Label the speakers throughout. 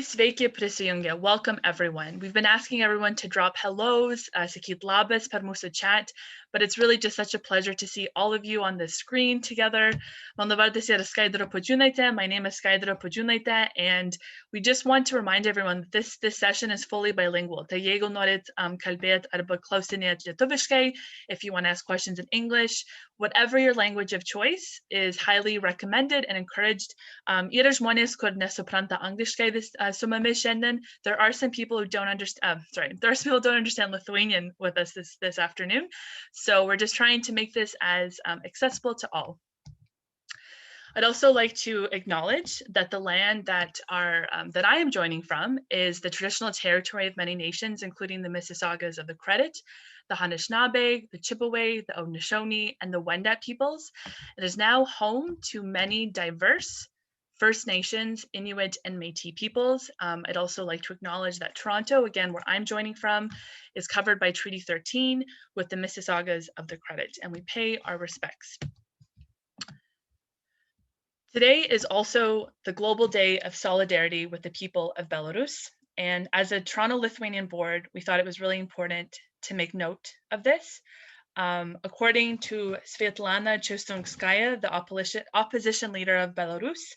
Speaker 1: Sveiki prisijungę. Welcome everyone. We've been asking everyone to drop hellos, sakyt labas per mūsų chat, but it's really just such a pleasure to see all of you on the screen together. Mano vardas yra Skaidra Pudžiūnaitė. My name is Skaidra Pudžiūnaitė, and we just want to remind everyone that this session is fully bilingual. Tai jeigu norit kalbėt arba klausinėt lietuviškai, if you want to ask questions in English, whatever your language of choice is highly recommended and encouraged. Yra žmonės, kur nesupranta angliškai su mumis šiandien. There are some people who don't understand, there are some people who don't understand Lithuanian with us this afternoon. So we're just trying to make this as accessible to all. I'd also like to acknowledge that the land that I am joining from is the traditional territory of many nations, including the Mississaugas of the Credit, the Anishinaabe, the Chippewa, the Haudenosaunee, and the Wendat peoples. It is now home to many diverse First Nations, Inuit, and Métis peoples. I'd also like to acknowledge that Toronto, again, where I'm joining from, is covered by Treaty 13 with the Mississaugas of the Credit, and we pay our respects. Today is also the Global Day of Solidarity with the people of Belarus. And as a Toronto Lithuanian board, we thought it was really important to make note of this. According to Svetlana Chustungskaya, the opposition leader of Belarus,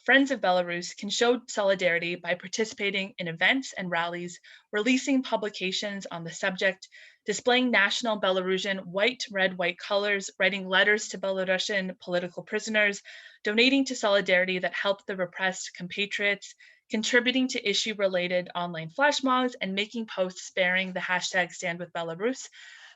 Speaker 1: Friends of Belarus can show solidarity by participating in events and rallies, releasing publications on the subject, displaying national Belarusian white, red, white colors, writing letters to Belarusian political prisoners, donating to solidarity that helped the repressed compatriots, contributing to issue-related online flash mobs, and making posts bearing the hashtag Stand with Belarus.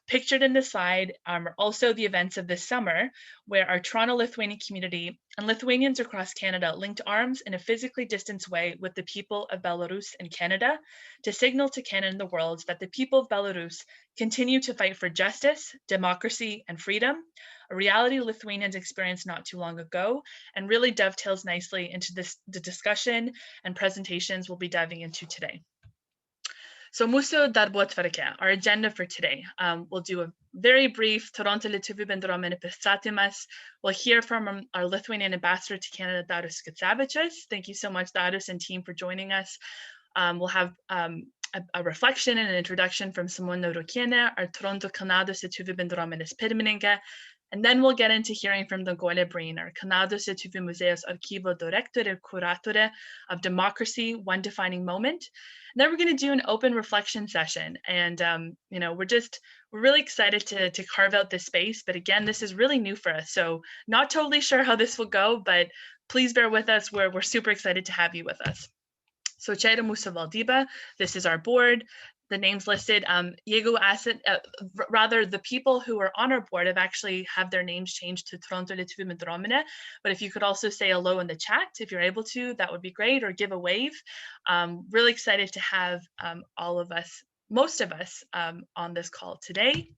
Speaker 1: Pictured in the slide are also the events of this summer, where our Toronto Lithuanian community and Lithuanians across Canada linked arms in a physically distanced way with the people of Belarus and Canada to signal to Canada and the world that the people of Belarus continue to fight for justice, democracy, and freedom, a reality Lithuanians experienced not too long ago, and really dovetails nicely into the discussion and presentations we'll be diving into today. So mūsų darbotvarkė, our agenda for today. We'll do a very brief Toronto Lietuvių Bendruomenė pristatymas. We'll hear from our Lithuanian ambassador to Canada, Darius Skutsevičius. Thank you so much, Darius and team, for joining us. We'll have a reflection and an introduction from Simona Rukienė, our Toronto Kanados Lietuvių Bendruomenės pirmininkė. And then we'll get into hearing from Danguole Breen, our Kanados Lietuvių Muziejaus Archyvo director and curatore of Democracy, One Defining Moment. And then we're going to do an open reflection session. And, we're really excited to carve out this space. But again, this is really new for us. So not totally sure how this will go, but please bear with us. We're super excited to have you with us. So čia yra mūsų valdyba. This is our board. The names listed, rather the people who are on our board have their names changed to Toronto Lietuvių Bendruomenė. But if you could also say hello in the chat, if you're able to, that would be great, or give a wave. Really excited to have most of us on this call today.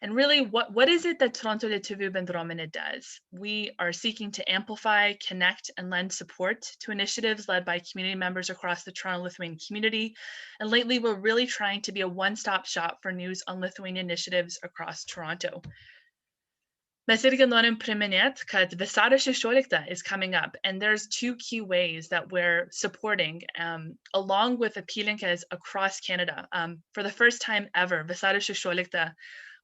Speaker 1: And really, what is it that Toronto Lietuvių Bendruomenė does? We are seeking to amplify, connect, and lend support to initiatives led by community members across the Toronto Lithuanian community. And lately, we're really trying to be a one-stop shop for news on Lithuanian initiatives across Toronto. Mes irgi norim priminėt, kad Vasario 16 is coming up, and there's two key ways that we're supporting, along with apylinkės across Canada. For the first time ever, Vasario 16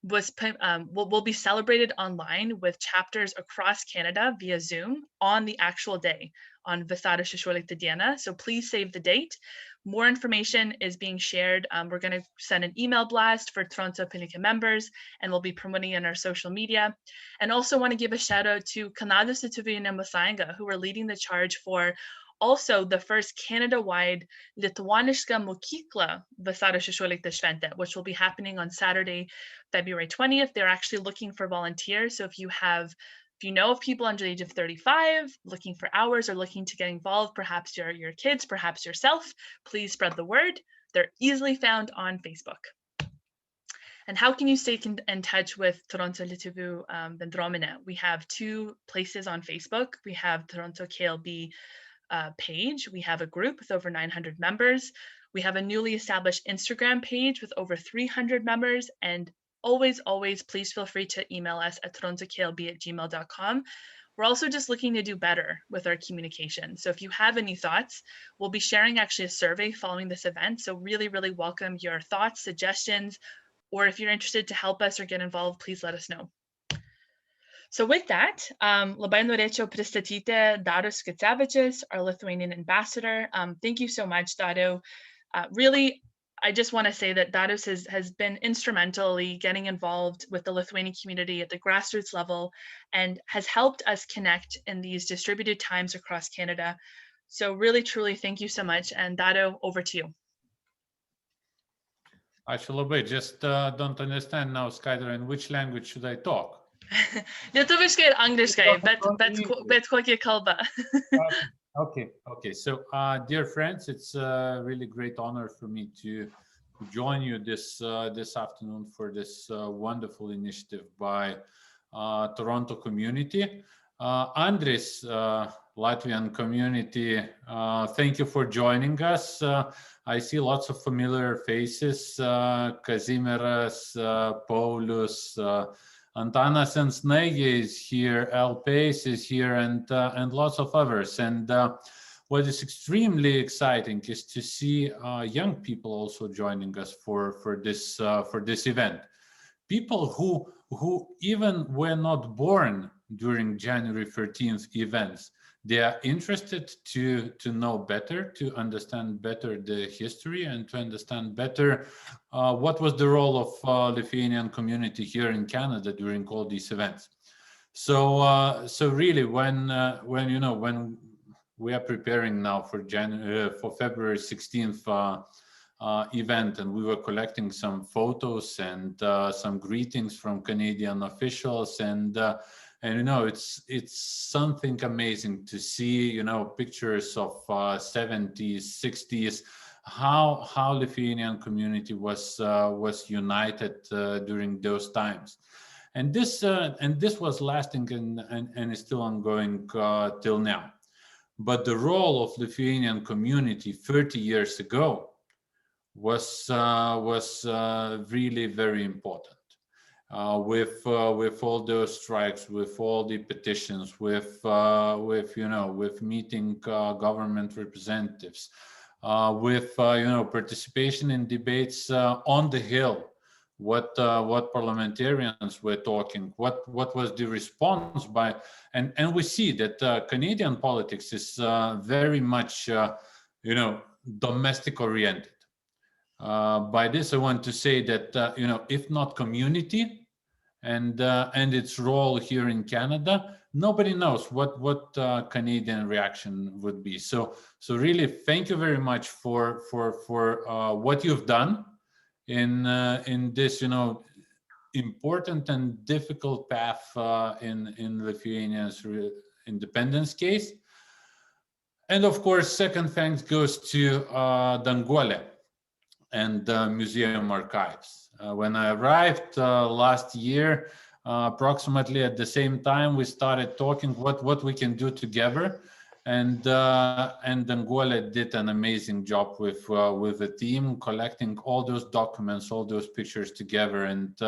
Speaker 1: will be celebrated online with chapters across Canada via Zoom on the actual day, on Vasario 16 dieną. So please save the date. More information is being shared. We're going to send an email blast for Toronto Apylinkę members, and we'll be promoting it on our social media. And also want to give a shout out to Kanados Lietuvių Muziejaus, who are leading the charge for also the first Canada-wide Lituaniška mokykla Vasario 16 šventė, which will be happening on Saturday, February 20th. They're actually looking for volunteers. So if you know of people under the age of 35 looking for hours or looking to get involved, perhaps your kids, perhaps yourself, please spread the word. They're easily found on Facebook. And how can you stay in touch with Toronto Lietuvių Bendruomenė? We have two places on Facebook. We have Toronto KLB page. We have a group with over 900 members. We have a newly established Instagram page with over 300 members. And always, please feel free to email us at torontoklb@gmail.com. We're also just looking to do better with our communication. So if you have any thoughts, we'll be sharing actually a survey following this event. So really, really welcome your thoughts, suggestions, or if you're interested to help us or get involved, please let us know. So with that, labai norėčiau pristatyti Darius Skutzevičius, our Lithuanian ambassador. Thank you so much, Darius. Really, I just want to say that Darius has been instrumentally getting involved with the Lithuanian community at the grassroots level and has helped us connect in these distributed times across Canada. So really, truly, thank you so much. And Darius, over to you.
Speaker 2: Ačiū labai. Just don't understand now, Skaidra, in which language should I talk?
Speaker 1: Lietuviškai ir angliškai, bet kokia kalba.
Speaker 2: Okay. So, dear friends, it's a really great honor for me to join you this afternoon for this wonderful initiative by Toronto Community. Andris, Latvian community, thank you for joining us. I see lots of familiar faces, Kazimieras, Paulius, Antanas and Snaigi is here, L. Pace is here, and lots of others. And what is extremely exciting is to see young people also joining us for this event. People who even were not born during January 13th events. They are interested to know better, to understand better the history, and to understand better what was the role of Lithuanian community here in Canada during all these events. So really, when we are preparing now for February 16th event, and we were collecting some photos and some greetings from Canadian officials, and it's something amazing to see, pictures of 70s, 60s, how Lithuanian community was united during those times, and this was lasting and is still ongoing till now. But the role of Lithuanian community 30 years ago was really very important. With all those strikes, with all the petitions, with meeting government representatives, with participation in debates on the Hill, what parliamentarians were talking, what was the response by, and we see that Canadian politics is very much domestic oriented. By this, I want to say that if not community and its role here in Canada, nobody knows what Canadian reaction would be. So really, thank you very much for what you've done in this important and difficult path in Lithuania's independence case. And of course, second thanks goes to Danguole and Museum-Archives. When I arrived last year, approximately at the same time, we started talking what we can do together, and Danguole did an amazing job with the team, collecting all those documents, all those pictures together, and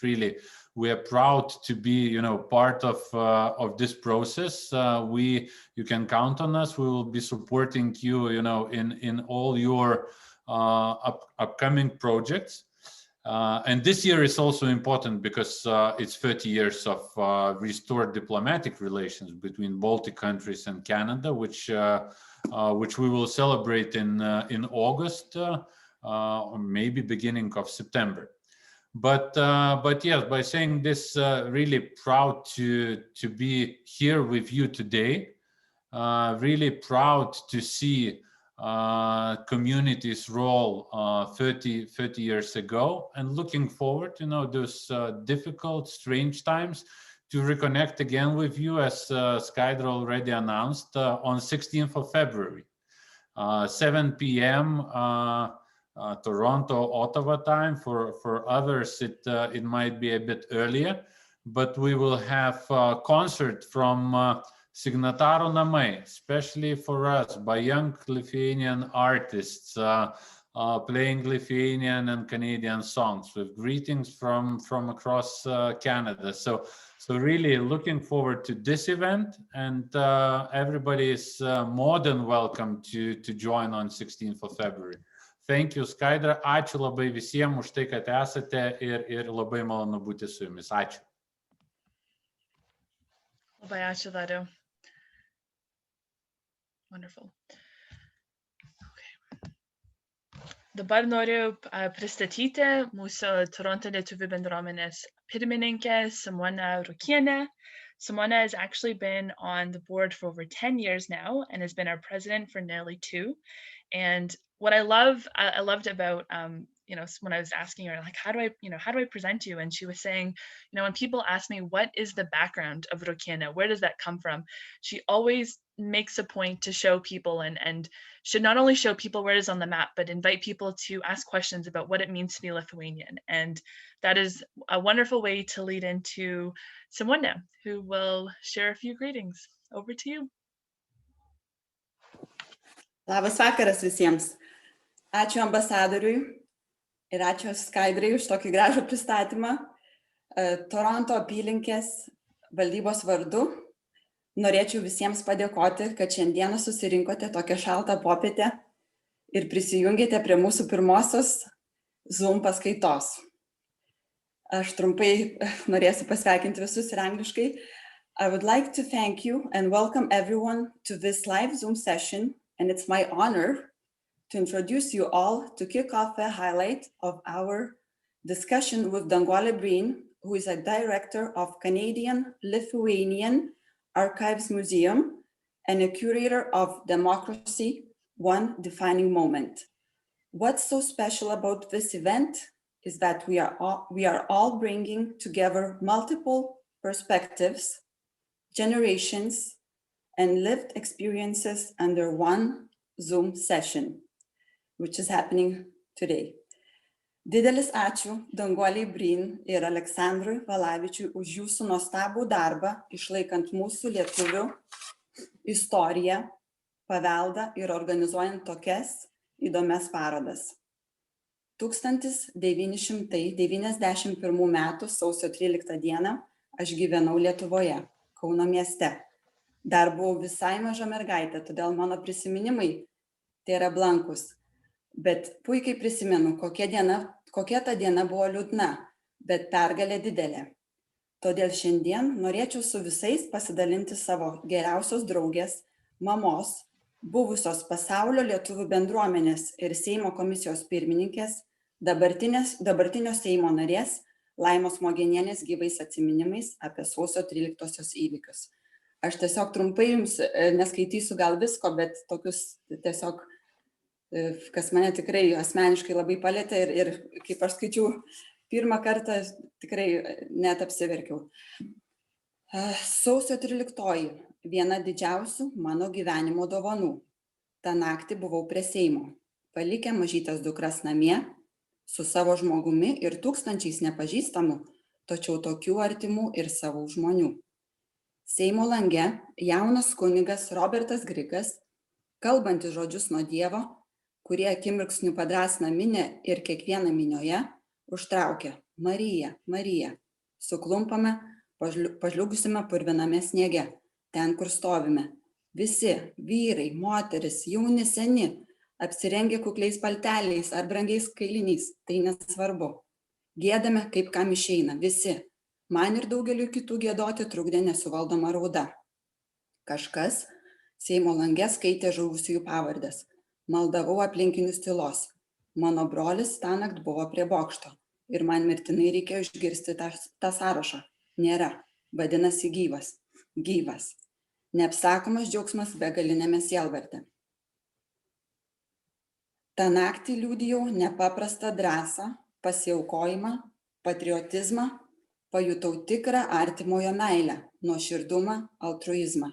Speaker 2: really we are proud to be part of this process. You can count on us. We will be supporting you in all your upcoming projects. And this year is also important because it's 30 years of restored diplomatic relations between Baltic countries and Canada, which we will celebrate in August or maybe beginning of September. But yes, by saying this, really proud to be here with you today. Really proud to see community's role 30 years ago, and looking forward those difficult, strange times to reconnect again with you, as Skaidra already announced, on 16th of February, 7 p.m. Toronto, Ottawa time. For others, it might be a bit earlier, but we will have a concert from signatarų namai, especially for us, by young Lithuanian artists playing Lithuanian and Canadian songs with greetings from across Canada. So really looking forward to this event, and everybody is more than welcome to join on 16th of February. Thank you, Skaidra. Ačiū labai visiems už tai, kad esate ir labai malonu būti su jumis. Ačiū.
Speaker 1: Labai ačiū, Dariau. Wonderful. Okay. Dabar noriu pristatyti mūsų Toronto Lietuvių Bendruomenės pirmininkę Simona Rukienė. Simona has actually been on the board for over 10 years now and has been our president for nearly 2. And what I loved about, when I was asking her, like, how do I present you? And she was saying, when people ask me, what is the background of Rukienė? Where does that come from? She always makes a point to show people and should not only show people where it is on the map, but invite people to ask questions about what it means to be Lithuanian. And that is a wonderful way to lead into Simona, who will share a few greetings. Over to you.
Speaker 3: Labas vakaras visiems. Ačiū ambasadoriui ir ačiū Skaidrai už tokį gražų pristatymą. Toronto apylinkės valdybos vardu norėčiau visiems padėkoti, kad šiandieną susirinkote tokią šaltą popietę ir prisijungėte prie mūsų pirmosios Zoom paskaitos. Aš trumpai norėsiu pasveikinti visus ir angliškai. I would like to thank you and welcome everyone to this live Zoom session, and it's my honor to introduce you all to kick off a highlight of our discussion with Danguole Breen, who is a director of Canadian Lithuanian Archives Museum and a curator of Democracy, One Defining Moment. What's so special about this event is that we are all bringing together multiple perspectives, generations, and lived experiences under one Zoom session, which is happening today. Didelis ačiū Danguolei Breen ir Aleksandrui Valavičiui už jūsų nuostabų darbą, išlaikant mūsų lietuvių istoriją, paveldą ir organizuojant tokias įdomias parodas. 1991 m. sausio 13 d. aš gyvenau Lietuvoje, Kauno mieste. Dar buvau visai maža mergaitė, todėl mano prisiminimai tai yra blankus. Bet puikiai prisimenu, kokia ta diena buvo liūdna, bet pergalė didelė. Todėl šiandien norėčiau su visais pasidalinti savo geriausios draugės, mamos, buvusios Pasaulio lietuvių bendruomenės ir Seimo komisijos pirmininkės, dabartinio Seimo narės Laimos Mogenienės gyvais atsiminimais apie sausio 13-osios įvykius. Aš tiesiog trumpai jums neskaitysiu gal visko, bet tokius tiesiog, kas mane tikrai asmeniškai labai palėtė ir kaip aš skaičiau pirmą kartą, tikrai net apsiverkiau. Sausio 13-oji viena didžiausių mano gyvenimo dovanų. Ta naktį buvau prie Seimo, palikę mažytes dukras namie, su savo žmogumi ir tūkstančiais nepažįstamų, tačiau tokių artimų ir savų žmonių. Seimo lange jaunas kunigas Robertas Grigas, kalbantis žodžius nuo Dievo, kurie akimirksniu padrąsina minią ir kiekvieną minioje, užtraukia Marija, Marija. Suklumpame pažliugusime purviname sniege, ten, kur stovime. Visi, vyrai, moteris, jauni, seni, apsirengę kukliais palteliais ar brangiais kailiniais, tai nesvarbu. Giedame, kaip kam išeina, visi. Man ir daugeliu kitų giedoti trukdė nesuvaldoma rauda. Kažkas Seimo lange skaitė žuvusiųjų pavardes. Maldavau aplinkinius tylos. Mano brolis tąnakt buvo prie bokšto ir man mirtinai reikėjo išgirsti tą sąrašą. Nėra, vadinasi gyvas. Gyvas. Neapsakomas džiaugsmas begalinėme sielvarte. Ta naktį liudijau nepaprastą drąsą, pasiaukojimą, patriotizmą, pajutau tikrą artimojo meilę, nuoširdumą, altruizmą.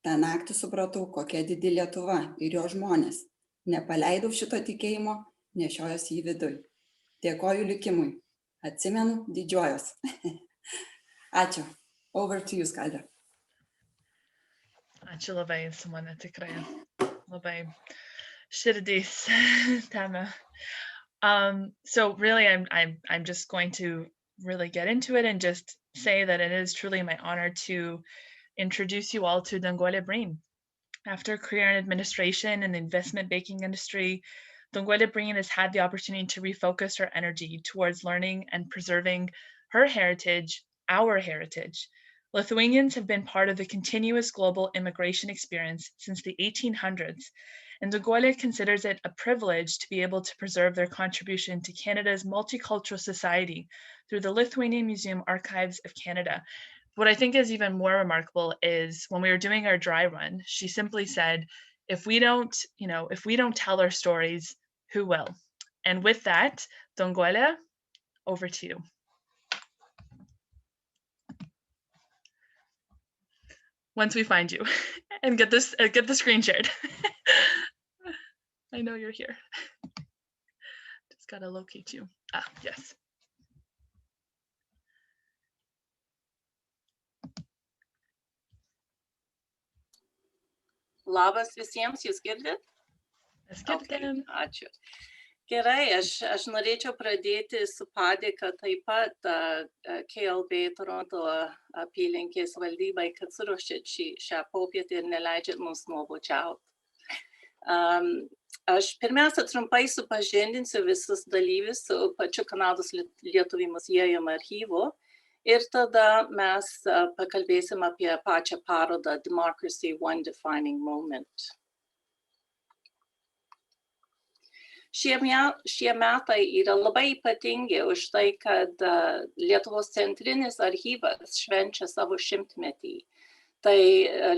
Speaker 3: Ta naktį supratau, kokia didi Lietuva ir jo žmonės. Nepaleidau šito tikėjimo, nešiojos jį viduj. Dėkoju likimui. Atsimenu, didžiuojos. Ačiū. Over to you, Skaidra.
Speaker 1: Ačiū labai, Simona, tikrai labai širdys tema. So really, I'm just going to really get into it and just say that it is truly my honor to introduce you all to Danguole Breen. After a career in administration and the investment banking industry, Danguole Breen has had the opportunity to refocus her energy towards learning and preserving her heritage, our heritage. Lithuanians have been part of the continuous global immigration experience since the 1800s, and Danguole considers it a privilege to be able to preserve their contribution to Canada's multicultural society through the Lithuanian Museum-Archives of Canada. What I think is even more remarkable is when we were doing our dry run, she simply said, if we don't tell our stories, who will? And with that, Danguole, over to you. Once we find you and get the screen shared. I know you're here. Just gotta locate you. Yes.
Speaker 4: Labas visiems, jūs girdit?
Speaker 1: Mes girdim.
Speaker 4: Ačiū. Gerai, aš norėčiau pradėti su padėka taip pat KLB Toronto apylinkės valdybai, kad suruošėt šią popietę ir neleidžiat mums nuobodžiauti. Aš pirmiausia trumpai supažindinsiu visus dalyvius su pačiu Kanados Lietuvių Muziejum Archyvo ir tada mes pakalbėsim apie pačią parodą Democracy One Defining Moment. Šie metai yra labai ypatingi už tai, kad Lietuvos centrinis archyvas švenčia savo 100-metį. Tai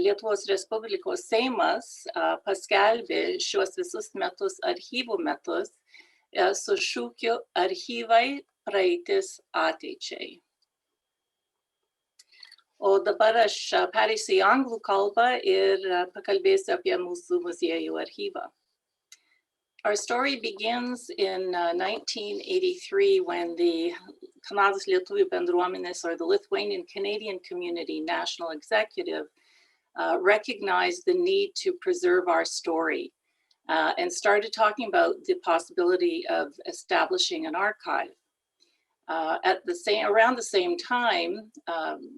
Speaker 4: Lietuvos Respublikos Seimas paskelbė šiuos visus metus archyvų metus su šūkiu Archyvai praeitis ateičiai. O dabar aš pereisiu į anglų kalbą ir pakalbėsiu apie mūsų muziejų archyvą. Our story begins in 1983 when the Kanados Lietuvių Bendruomenė, or the Lithuanian Canadian Community National Executive, recognized the need to preserve our story and started talking about the possibility of establishing an archive. Around the same time,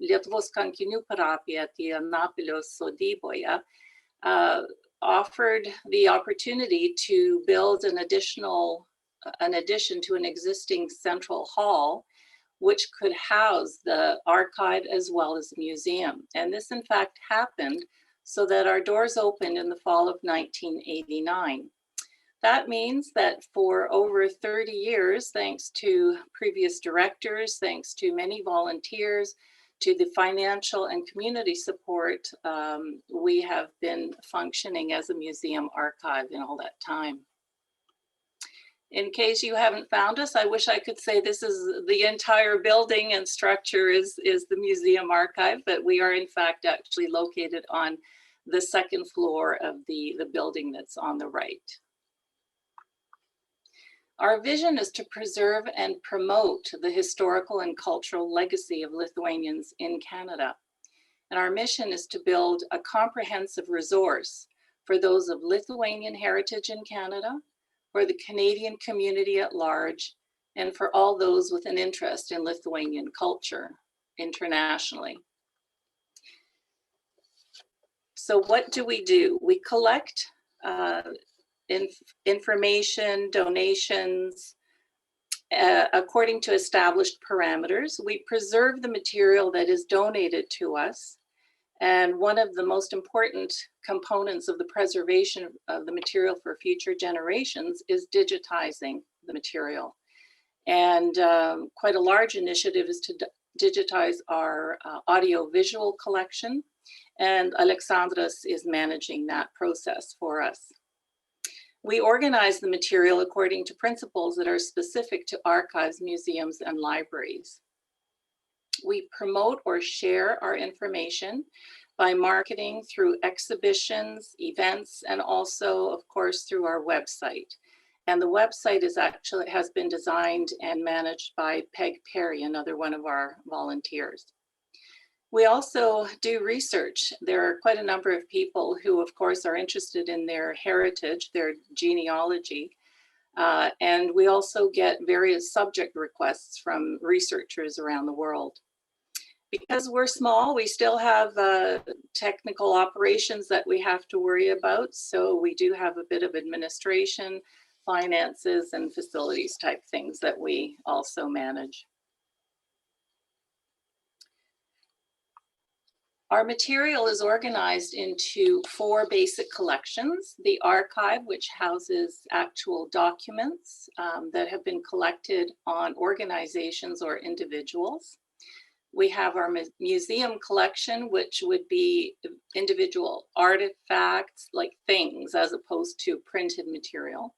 Speaker 4: Lietuvos kankinių parapija Napilio sodyboje offered the opportunity to build an addition to an existing central hall, which could house the archive as well as the museum. And this in fact happened so that our doors opened in the fall of 1989. That means that for over 30 years, thanks to previous directors, thanks to many volunteers, to the financial and community support, we have been functioning as a museum archive in all that time. In case you haven't found us, I wish I could say this is the entire building and structure is the museum archive, but we are in fact actually located on the second floor of the building that's on the right. Our vision is to preserve and promote the historical and cultural legacy of Lithuanians in Canada. And our mission is to build a comprehensive resource for those of Lithuanian heritage in Canada, for the Canadian community at large, and for all those with an interest in Lithuanian culture internationally. So what do? We collect information, donations, according to established parameters. We preserve the material that is donated to us. And one of the most important components of the preservation of the material for future generations is digitizing the material. And quite a large initiative is to digitize our audio-visual collection. And Alexandras is managing that process for us. We organize the material according to principles that are specific to archives, museums, and libraries. We promote or share our information by marketing through exhibitions, events, and also, of course, through our website. And the website has been designed and managed by Peg Perry, another one of our volunteers. We also do research. There are quite a number of people who, of course, are interested in their heritage, their genealogy. And we also get various subject requests from researchers around the world. Because we're small, we still have technical operations that we have to worry about. So we do have a bit of administration, finances, and facilities type things that we also manage. Our material is organized into 4 basic collections: the archive, which houses actual documents that have been collected on organizations or individuals. We have our museum collection, which would be individual artifacts, like things, as opposed to printed material.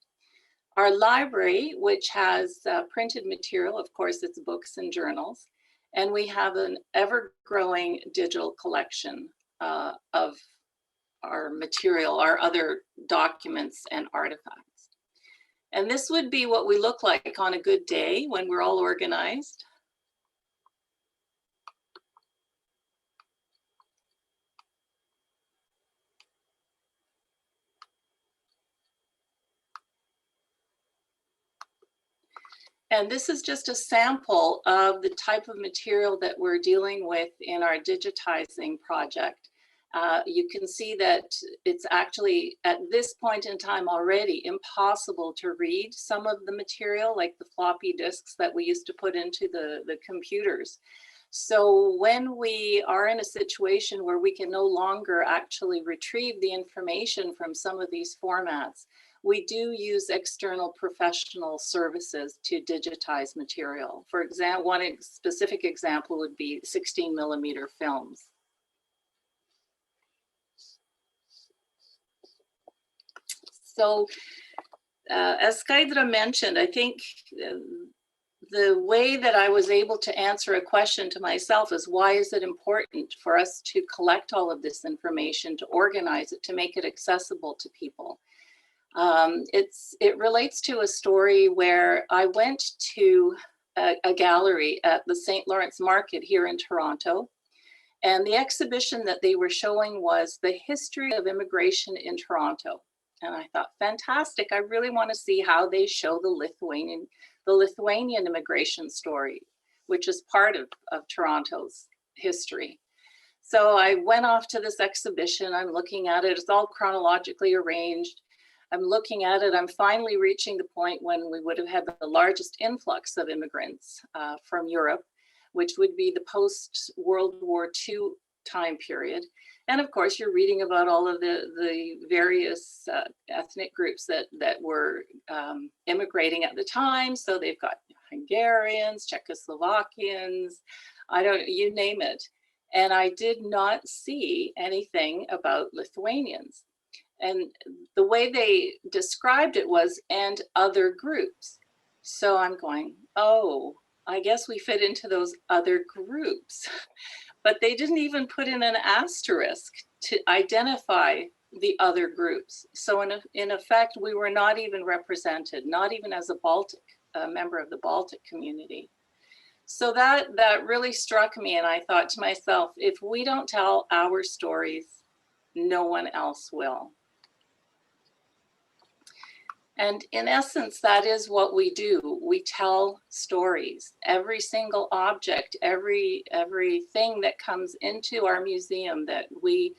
Speaker 4: Our library, which has printed material, of course, it's books and journals. And we have an ever-growing digital collection of our material, our other documents and artifacts. And this would be what we look like on a good day when we're all organized. And this is just a sample of the type of material that we're dealing with in our digitizing project. You can see that it's actually, at this point in time already, impossible to read some of the material, like the floppy disks that we used to put into the computers. So when we are in a situation where we can no longer actually retrieve the information from some of these formats, we do use external professional services to digitize material. For example, one specific example would be 16mm films. So as Skaidra mentioned, I think the way that I was able to answer a question to myself is, why is it important for us to collect all of this information, to organize it, to make it accessible to people? It relates to a story where I went to a gallery at the St. Lawrence Market here in Toronto, and the exhibition that they were showing was the history of immigration in Toronto. And I thought, fantastic, I really want to see how they show the Lithuanian immigration story, which is part of Toronto's history. So I went off to this exhibition, I'm looking at it, it's all chronologically arranged. I'm looking at it, I'm finally reaching the point when we would have had the largest influx of immigrants from Europe, which would be the post-World War II time period. And of course, you're reading about all of the various ethnic groups that were immigrating at the time. So they've got Hungarians, Czechoslovakians, you name it. And I did not see anything about Lithuanians. And the way they described it was, and other groups. So I'm going, oh, I guess we fit into those other groups. But they didn't even put in an asterisk to identify the other groups. So in effect, we were not even represented, not even as a member of the Baltic community. So that really struck me, and I thought to myself, if we don't tell our stories, no one else will. And in essence, that is what we do. We tell stories. Every single object, everything that comes into our museum that we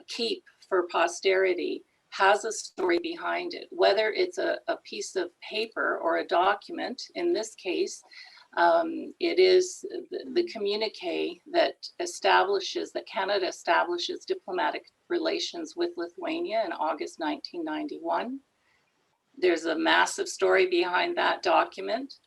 Speaker 4: keep for posterity has a story behind it, whether it's a piece of paper or a document. In this case, it is the communique that Canada establishes diplomatic relations with Lithuania in August 1991. There's a massive story behind that document.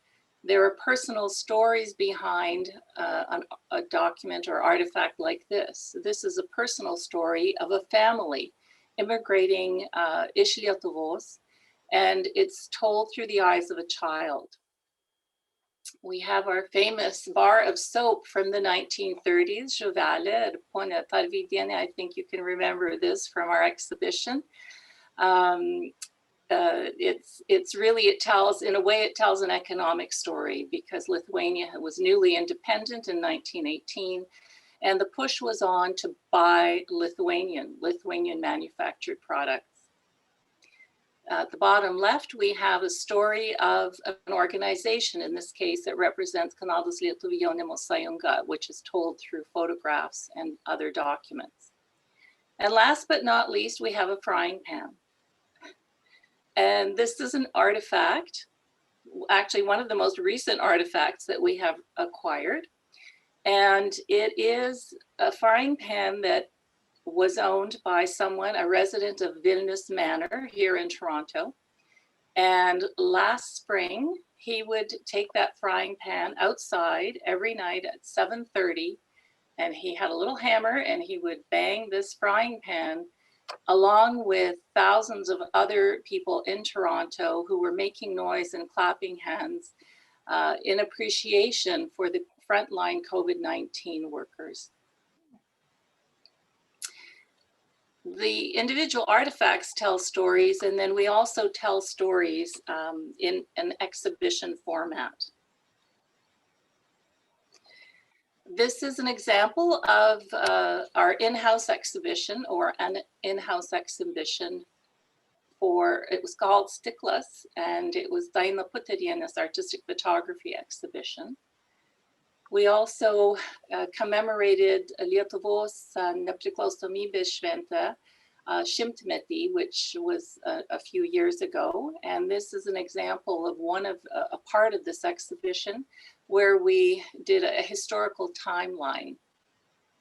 Speaker 4: There are personal stories behind a document or artifact like this. This is a personal story of a family immigrating iš Lietuvos, and it's told through the eyes of a child. We have our famous bar of soap from the 1930s, Žuvelė ir Ponia Tarvydienė. I think you can remember this from our exhibition. It tells an economic story, because Lithuania was newly independent in 1918, And the push was on to buy Lithuanian manufactured products. At the bottom left, we have a story of an organization. In this case, it represents Kanados Lietuvių Muziejaus, which is told through photographs and other documents. And last but not least, we have a frying pan. And this is an artifact, actually one of the most recent artifacts that we have acquired. And it is a frying pan that was owned by someone, a resident of Vilnius Manor here in Toronto. And last spring, he would take that frying pan outside every night at 7:30, and he had a little hammer and he would bang this frying pan along with thousands of other people in Toronto who were making noise and clapping hands in appreciation for the frontline COVID-19 workers. The individual artifacts tell stories, and then we also tell stories in an exhibition format. This is an example of our in-house exhibition, or an in-house exhibition it was called Stiklas, and it was Daina Puterienės artistic photography exhibition. We also commemorated Lietuvos nepriklausomybės šventę, šimtmetį, which was a few years ago. And this is an example of a part of this exhibition where we did a historical timeline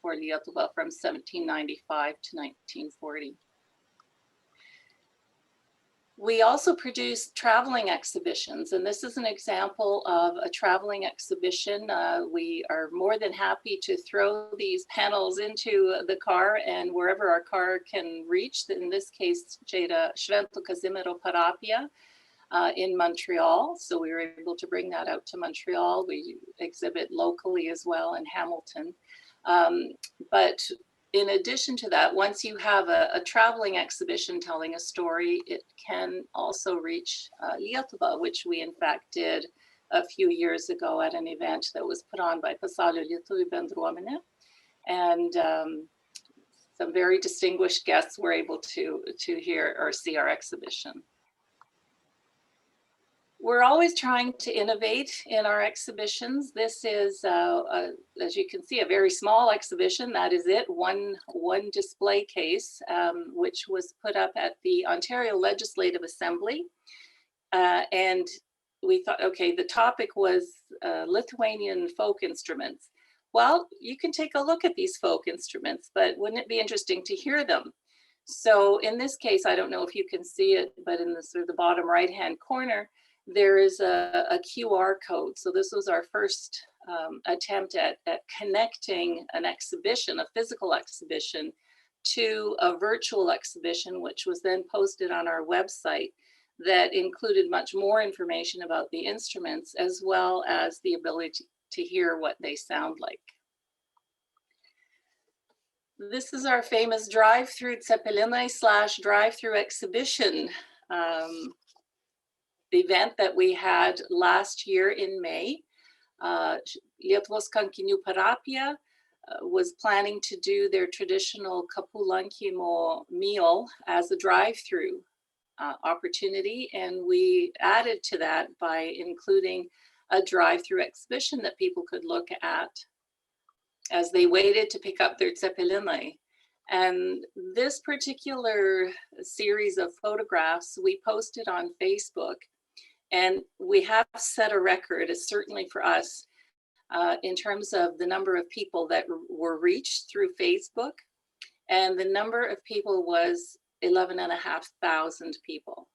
Speaker 4: for Lietuva from 1795 to 1940. We also produced traveling exhibitions, and this is an example of a traveling exhibition. We are more than happy to throw these panels into the car and wherever our car can reach. In this case, Švento Kazimiero parapija in Montreal. So we were able to bring that out to Montreal. We exhibit locally as well in Hamilton. But in addition to that, once you have a traveling exhibition telling a story, it can also reach Lietuva, which we in fact did a few years ago at an event that was put on by Vasario Bendruomenė. And some very distinguished guests were able to hear or see our exhibition. We're always trying to innovate in our exhibitions. This is, as you can see, a very small exhibition. That is it, one display case, which was put up at the Ontario Legislative Assembly. And we thought, okay, the topic was Lithuanian folk instruments. Well, you can take a look at these folk instruments, but wouldn't it be interesting to hear them? So in this case, I don't know if you can see it, but in the sort of the bottom right-hand corner, there is a QR code. So this was our first attempt at connecting an exhibition, a physical exhibition, to a virtual exhibition, which was then posted on our website that included much more information about the instruments, as well as the ability to hear what they sound like. This is our famous drive-through Zeppelinai / drive-through exhibition event that we had last year in May. Lietuvos kankinių parapija was planning to do their traditional kapų lankymo meal as a drive-through opportunity, and we added to that by including a drive-through exhibition that people could look at as they waited to pick up their Zeppelinai. And this particular series of photographs we posted on Facebook, and we have set a record, certainly for us, in terms of the number of people that were reached through Facebook. And the number of people was 11,500 people.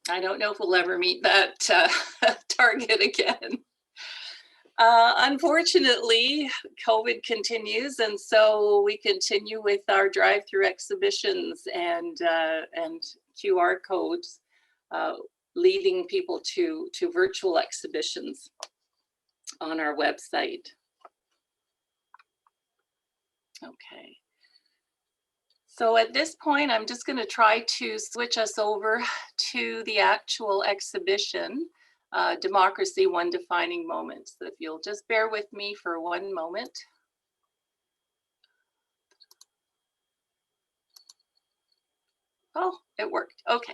Speaker 4: I don't know if we'll ever meet that target again. Unfortunately, COVID continues, and so we continue with our drive-through exhibitions and QR codes, leading people to virtual exhibitions on our website. Okay. So at this point, I'm just going to try to switch us over to the actual exhibition. Democracy, One Defining Moment. So if you'll just bear with me for one moment. Oh, it worked. Okay.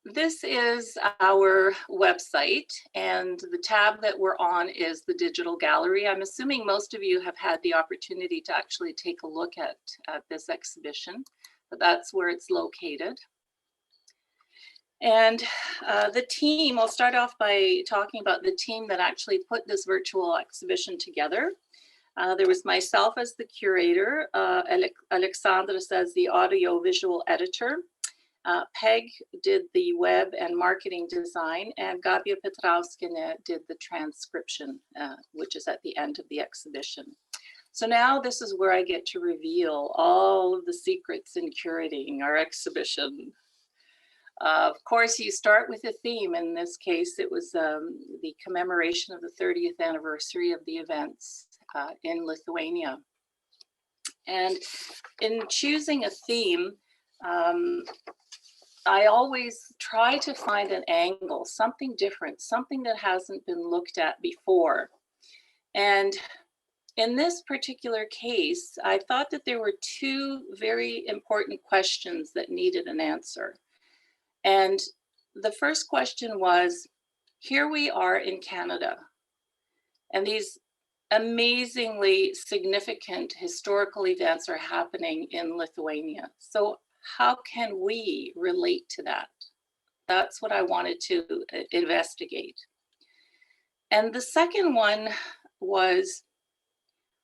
Speaker 4: This is our website, and the tab that we're on is the digital gallery. I'm assuming most of you have had the opportunity to actually take a look at this exhibition, but that's where it's located. And the team, I'll start off by talking about the team that actually put this virtual exhibition together. There was myself as the curator, Alexandras as the audio-visual editor, Peg did the web and marketing design, and Gabija Petrauskienė did the transcription, which is at the end of the exhibition. So now this is where I get to reveal all of the secrets in curating our exhibition. Of course, you start with a theme. In this case, it was the commemoration of the 30th anniversary of the events in Lithuania. And in choosing a theme, I always try to find an angle, something different, something that hasn't been looked at before. And in this particular case, I thought that there were two very important questions that needed an answer. And the first question was, here we are in Canada, and these amazingly significant historical events are happening in Lithuania. So how can we relate to that? That's what I wanted to investigate. And the second one was,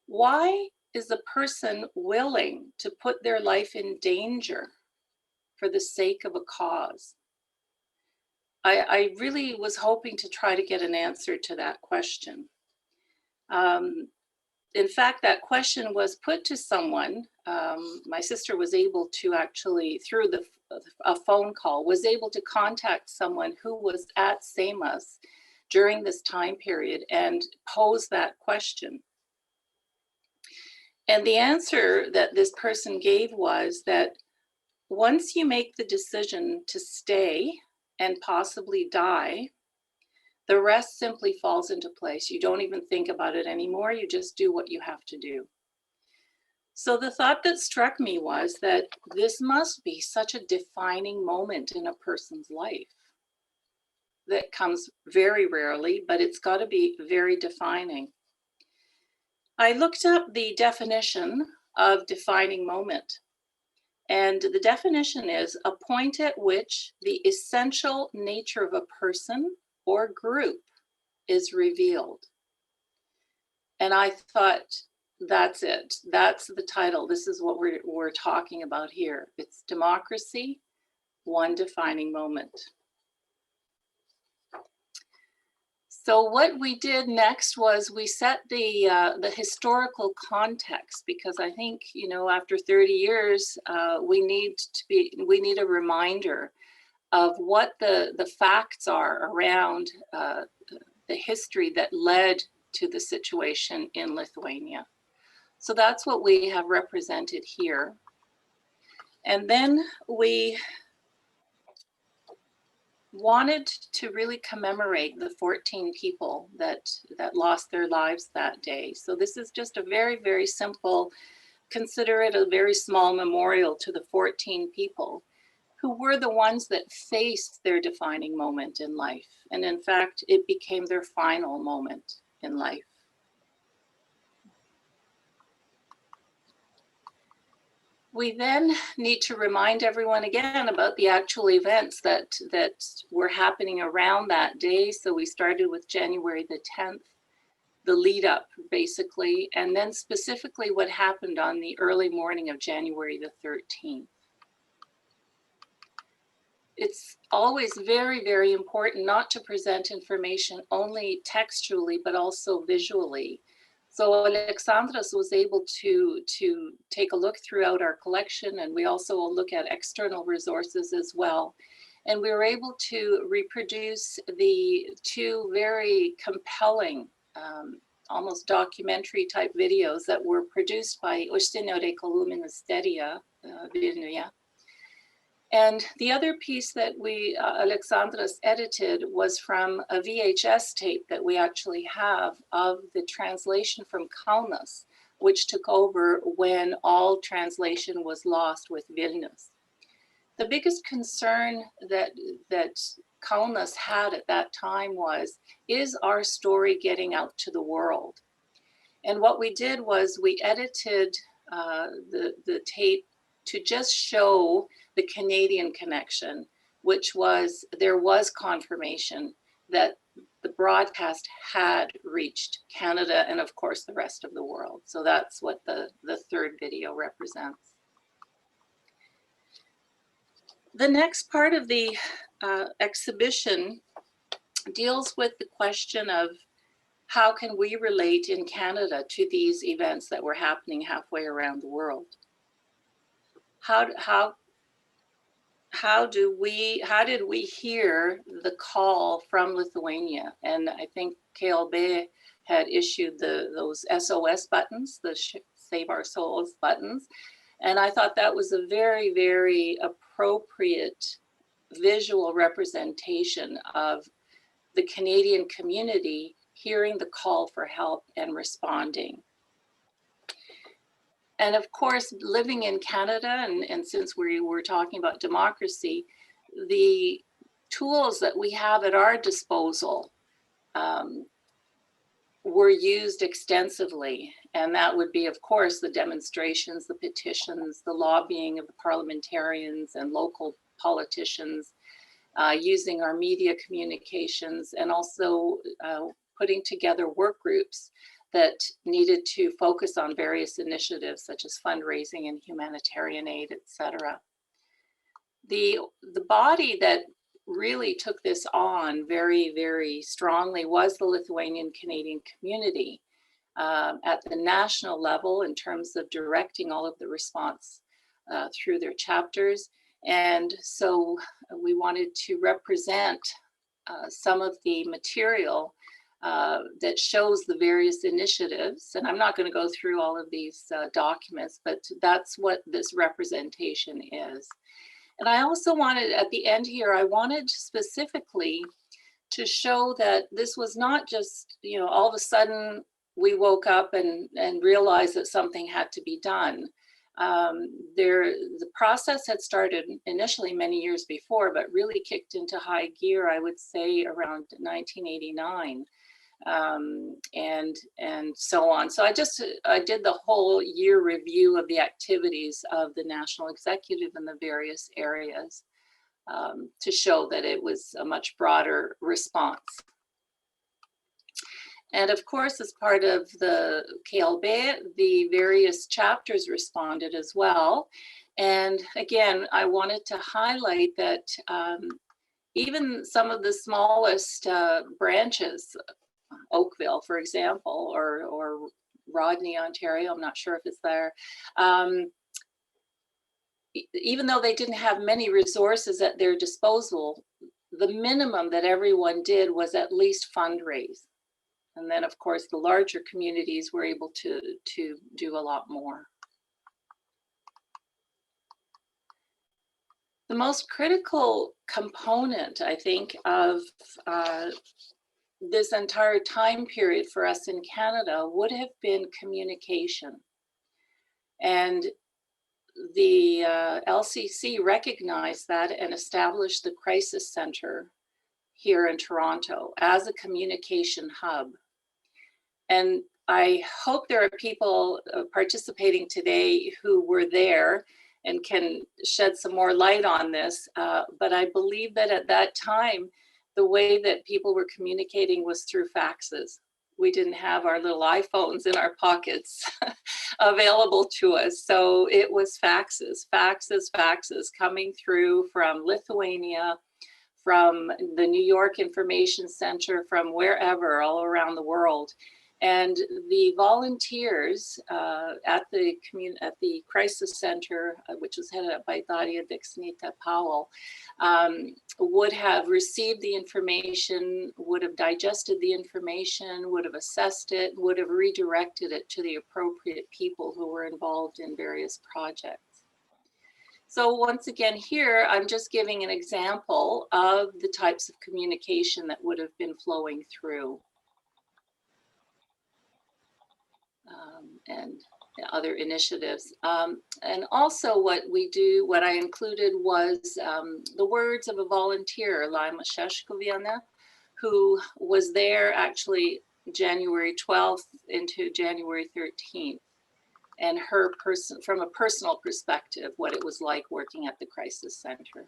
Speaker 4: why is a person willing to put their life in danger for the sake of a cause? I really was hoping to try to get an answer to that question. In fact, that question was put to someone. My sister was able to actually, through a phone call, was able to contact someone who was at SEMAS during this time period and pose that question. And the answer that this person gave was that once you make the decision to stay and possibly die, the rest simply falls into place. You don't even think about it anymore. You just do what you have to do. So the thought that struck me was that this must be such a defining moment in a person's life that comes very rarely, but it's got to be very defining. I looked up the definition of defining moment. And the definition is a point at which the essential nature of a person or group is revealed. And I thought, that's it. That's the title. This is what we're talking about here. It's democracy, one defining moment. So what we did next was we set the historical context, because I think, you know, after 30 years, we need a reminder of what the facts are around the history that led to the situation in Lithuania. So that's what we have represented here. And then we wanted to really commemorate the 14 people that lost their lives that day. So this is just a very, very simple, consider it a very small memorial to the 14 people who were the ones that faced their defining moment in life. And in fact, it became their final moment in life. We then need to remind everyone again about the actual events that were happening around that day. So we started with January the 10th, the lead up basically, and then specifically what happened on the early morning of January the 13th. It's always very, very important not to present information only textually, but also visually. So Alexandras was able to take a look throughout our collection, and we also will look at external resources as well. And we were able to reproduce the two very compelling, almost documentary type videos that were produced by Užsienio Reikalų Ministerija Vilniuje. And the other piece that Alexandras edited was from a VHS tape that we actually have of the translation from Kaunas, which took over when all translation was lost with Vilnius. The biggest concern that Kaunas had at that time was, is our story getting out to the world? And what we did was we edited the tape to just show the Canadian connection, which was, there was confirmation that the broadcast had reached Canada and of course the rest of the world. So that's what the third video represents. The next part of the exhibition deals with the question of how can we relate in Canada to these events that were happening halfway around the world? How did we hear the call from Lithuania? And I think KLB had issued those SOS buttons, the Save Our Souls buttons. And I thought that was a very, very appropriate visual representation of the Canadian community hearing the call for help and responding. And of course, living in Canada, and since we were talking about democracy, the tools that we have at our disposal were used extensively. And that would be, of course, the demonstrations, the petitions, the lobbying of the parliamentarians and local politicians, using our media communications, and also putting together work groups that needed to focus on various initiatives such as fundraising and humanitarian aid, etc. The body that really took this on very, very strongly was the Lithuanian Canadian Community at the national level in terms of directing all of the response through their chapters. And so we wanted to represent some of the material that shows the various initiatives. And I'm not going to go through all of these documents, but that's what this representation is. And I also wanted, at the end here, I wanted specifically to show that this was not just, all of a sudden we woke up and realized that something had to be done. The process had started initially many years before, but really kicked into high gear, I would say, around 1989. And so on. So I did the whole year review of the activities of the national executive in the various areas to show that it was a much broader response. And of course, as part of the KLB, the various chapters responded as well. And again, I wanted to highlight that even some of the smallest branches, Oakville, for example, or Rodney, Ontario, I'm not sure if it's there. Even though they didn't have many resources at their disposal, the minimum that everyone did was at least fundraise. And then, of course, the larger communities were able to do a lot more. The most critical component, I think, of this entire time period for us in Canada would have been communication. And the LCC recognized that and established the Crisis Center here in Toronto as a communication hub. And I hope there are people participating today who were there and can shed some more light on this. But I believe that at that time, the way that people were communicating was through faxes. We didn't have our little iPhones in our pockets available to us. So it was faxes coming through from Lithuania, from the New York Information Center, from wherever, all around the world. And the volunteers at the Crisis Center, which was headed up by Daria Dixnita Powell, would have received the information, would have digested the information, would have assessed it, would have redirected it to the appropriate people who were involved in various projects. So once again here, I'm just giving an example of the types of communication that would have been flowing through. And other initiatives. And also what I included was the words of a volunteer, Laima Sheshkoviana, who was there actually January 12th into January 13th. And her from a personal perspective, what it was like working at the Crisis Center.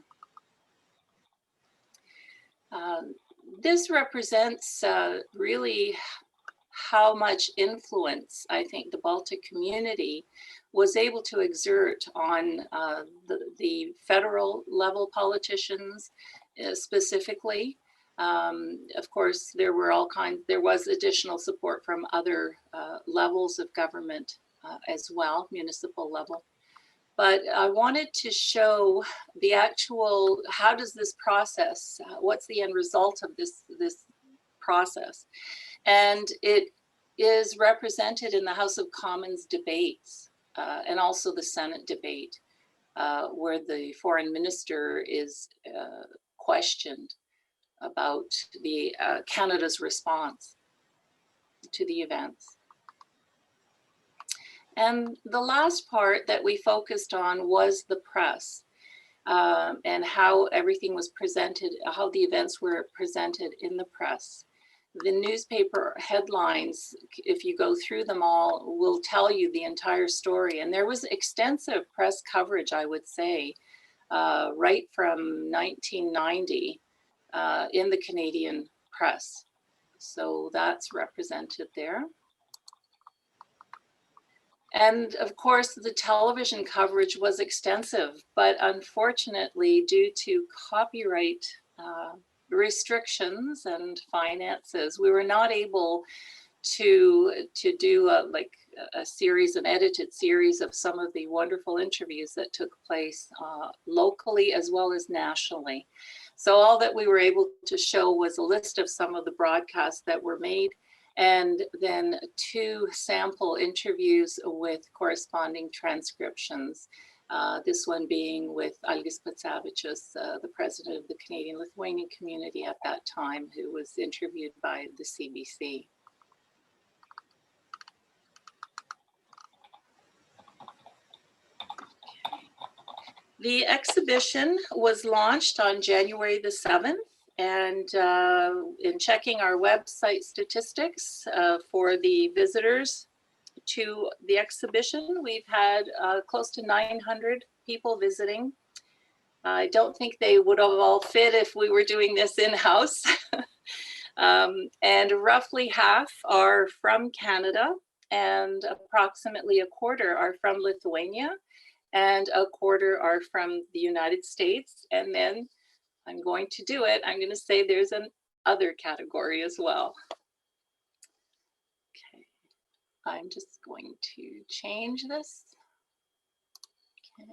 Speaker 4: This represents really how much influence I think the Baltic community was able to exert on the federal level politicians specifically. Of course, there was additional support from other levels of government as well, municipal level. But I wanted to show the actual, how does this process, what's the end result of this process? And it is represented in the House of Commons debates and also the Senate debate, where the foreign minister is questioned about the Canada's response to the events. And the last part that we focused on was the press and how everything was presented, how the events were presented in the press. The newspaper headlines, if you go through them all, will tell you the entire story. And there was extensive press coverage, I would say, right from 1990 in the Canadian press. So that's represented there. And of course, the television coverage was extensive, but unfortunately, due to copyright restrictions and finances, we were not able to do a series, an edited series of some of the wonderful interviews that took place locally as well as nationally. So all that we were able to show was a list of some of the broadcasts that were made, and then 2 sample interviews with corresponding transcriptions. This one being with Algis Patsavičius, the president of the Canadian Lithuanian Community at that time, who was interviewed by the CBC. The exhibition was launched on January the 7th. And in checking our website statistics for the visitors to the exhibition, we've had close to 900 people visiting. I don't think they would have all fit if we were doing this in-house. And roughly half are from Canada, and approximately a quarter are from Lithuania, and a quarter are from the United States. And then I'm going to do it. I'm going to say there's an other category as well. Okay, I'm just going to change this. Okay.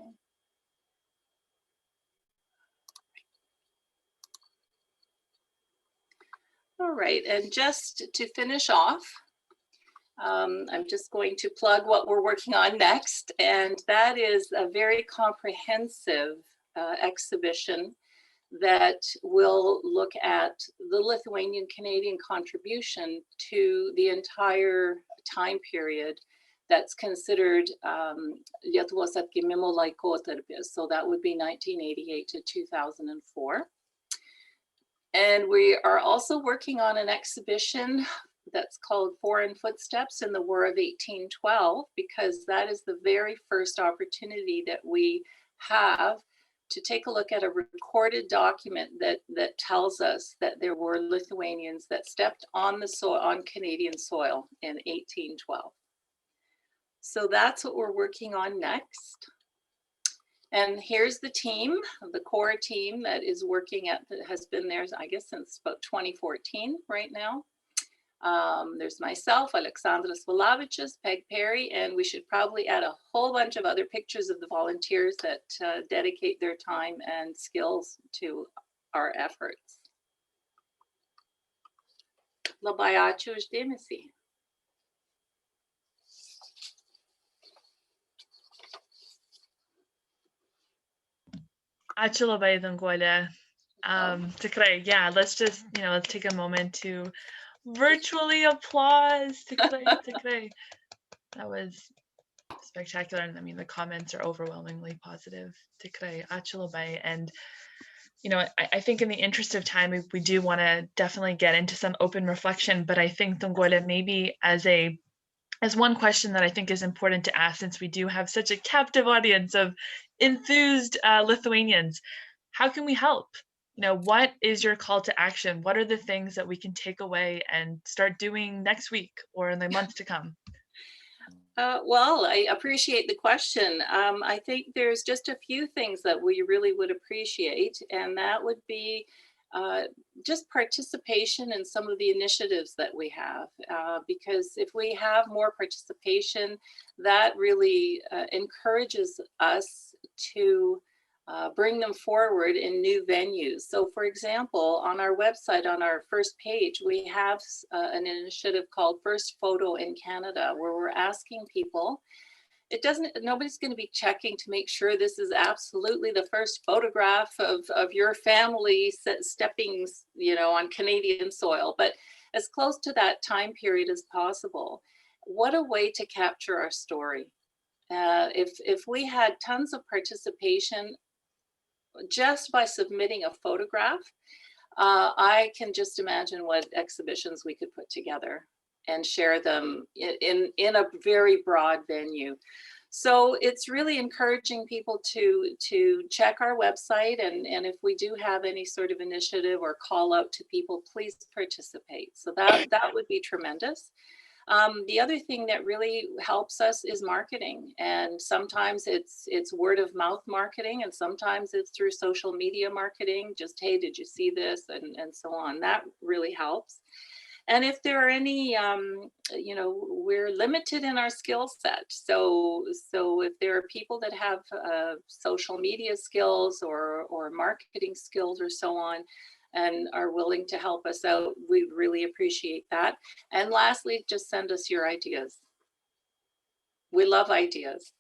Speaker 4: All right, and just to finish off, I'm just going to plug what we're working on next, and that is a very comprehensive exhibition that will look at the Lithuanian Canadian contribution to the entire time period that's considered Lietuvos atgimimo laikotarpis. So that would be 1988 to 2004. And we are also working on an exhibition that's called Foreign Footsteps in the War of 1812, because that is the very first opportunity that we have to take a look at a recorded document that tells us that there were Lithuanians that stepped on the soil, on Canadian soil in 1812. So that's what we're working on next. And here's the team, the core team that is working at, that has been there, I guess, since about 2014 right now. There's myself, Aleksandras Valavičius, Peg Perry, and we should probably add a whole bunch of other pictures of the volunteers that dedicate their time and skills to our efforts. Labai ačiū už dėmesį.
Speaker 1: Ačiū labai, Danguole. Tikrai, yeah, let's just, let's take a moment to virtually applause. Tikrai, tikrai. That was spectacular. And I mean, the comments are overwhelmingly positive. Tikrai, ačiū labai. And, I think in the interest of time, we do want to definitely get into some open reflection, but I think, Danguole, maybe as one question that I think is important to ask, since we do have such a captive audience of enthused Lithuanians, how can we help? What is your call to action? What are the things that we can take away and start doing next week or in the months to come?
Speaker 4: Well, I appreciate the question. I think there's just a few things that we really would appreciate, and that would be just participation in some of the initiatives that we have, because if we have more participation, that really encourages us to bring them forward in new venues. So for example, on our website, on our first page, we have an initiative called First Photo in Canada, where we're asking people, nobody's going to be checking to make sure this is absolutely the first photograph of your family stepping, on Canadian soil, but as close to that time period as possible. What a way to capture our story. If we had tons of participation just by submitting a photograph, I can just imagine what exhibitions we could put together and share them in a very broad venue. So it's really encouraging people to check our website, and if we do have any sort of initiative or call out to people, please participate. So that would be tremendous. The other thing that really helps us is marketing, and sometimes it's word of mouth marketing, and sometimes it's through social media marketing, just, hey, did you see this, and so on. That really helps. And if there are any, we're limited in our skill set. So if there are people that have social media skills or marketing skills or so on, and are willing to help us out, we'd really appreciate that. And lastly, just send us your ideas. We love ideas.